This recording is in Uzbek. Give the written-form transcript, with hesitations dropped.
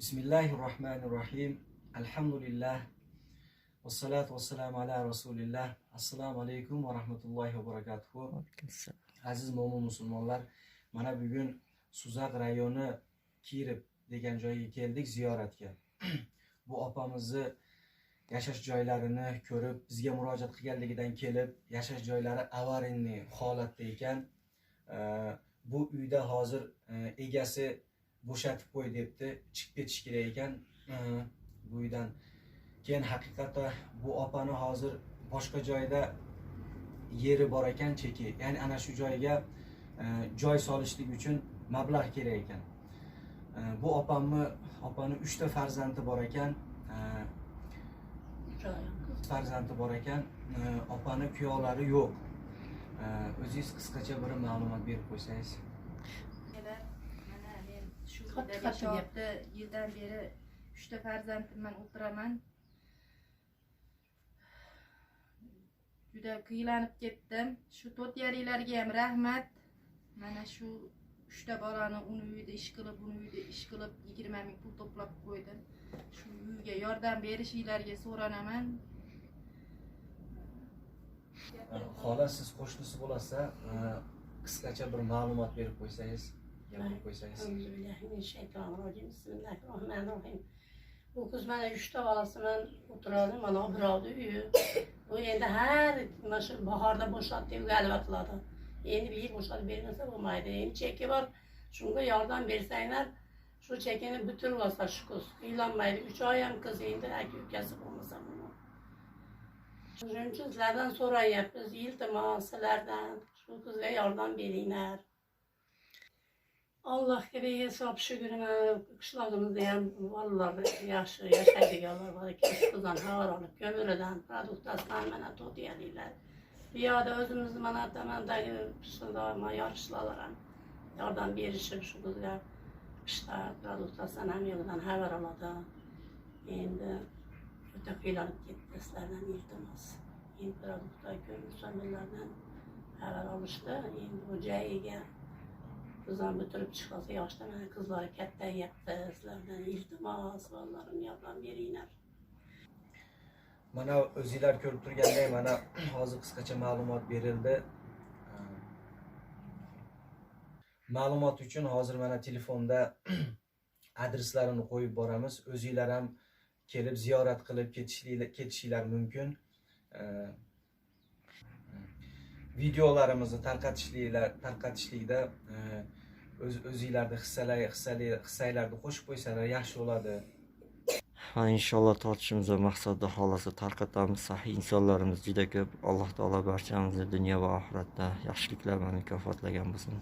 Bismillahirrahmanirrahim. Alhamdulillah. Vassalatu vassalamu ala rasulillah. Assalomu alaykum va rahmatullohi va barakatuh. Aziz mo'min musulmonlar, mana bugun Suzaq rayoni Kirib degan joyga keldik ziyoratga. Bu opamizni yashash joylarini ko'rib, bizga murojaat qilganligidan kelib, yashash joylari avarinli holatda ekan. Bu uyda hozir egasi bo'shatib qo'y debdi, chiqib ketish kerak ekan bu uydan. Keyin haqiqatda bu opani hozir boshqa joyda yeri bor ekan, cheki. Ya'ni ana shu joyga joy solishlik uchun mablag' kerak ekan. Bu opani 3 ta farzandi bor ekan. Opani kuyovlari yo'q. O'zingiz qisqacha bir ma'lumot berib qo'ysangiz. Shu yildan beri 3 ta farzandimdan o'tiraman. Juda qiynalib ketdim. Shu 4-yaringlarga ham rahmat. Mana shu 3 ta bolani uni uyida ish qilib, buni uyida ish qilib 20 ming pul to'plab qo'ydim. Shu uyga yordam berishinglarga so'ranaman. Xola, siz qo'shnisi bo'lsa, qisqacha bir ma'lumot berib qo'ysangiz. Bismillahirrahmanirrahim. Bu kız mana 3 ta bolasi bilan o'tiradi, mana birovni uyi. Bu endi har bahorda bo'shatdi, galva qiladi. Endi bir yil bo'shatib bermasa bo'lmaydi. Endi cheki bor, shunga yordam bersanglar, shu chekini bitirib olsa shu kız. Uylanmaydi, 3 oy ham qiz endi aka-ukasi bo'lmasa buni. Shuning uchun sizlardan so'rayapmiz, iltimos sizlardan shu qizga yordam beringlar. Allohga behisob shukrina, qishlog'imizda ham bolalar yaxshi yashaydiganlar bor ekan. Qizdan xabar olib, ko'miridan, produktasidan mana to'tiyadilar. Bu yerda o'zimizni mana tamandagi mayor qishloqlar ham yordam berishib shu qizga qishda produktasidan ham yo'qdan xabar oladi. Endi o'ta qiynalib ketdi sizlardan iltimos. Endi produktlar ko'mirlardan xabar olishdi. Endi bu joyiga kızlar bitirib chiqsa yoshda mana qizlari kattayapti, sizlardan iltimos vallarim yordam beringlar. Mana o'zingizlar ko'rib turgandek, mana hozir qisqacha ma'lumot berildi. Ma'lumot uchun hozir mana telefonda adreslarini qo'yib boramiz. O'zingizlar ham kelib ziyorat qilib ketishinglar mumkin. Videolarimizni tarqatishlikda o'zingizlarda hissanglarni qo'shib qo'ysalar yaxshi bo'ladi. Ha, inshaalloh tortishimiz maqsadda xolasa tarqatamiz. Sahiy insonlarimiz juda ko'p. Alloh taolo barchamizni dunyo va oxiratda yaxshiliklar bilan mukofotlagan bo'lsin.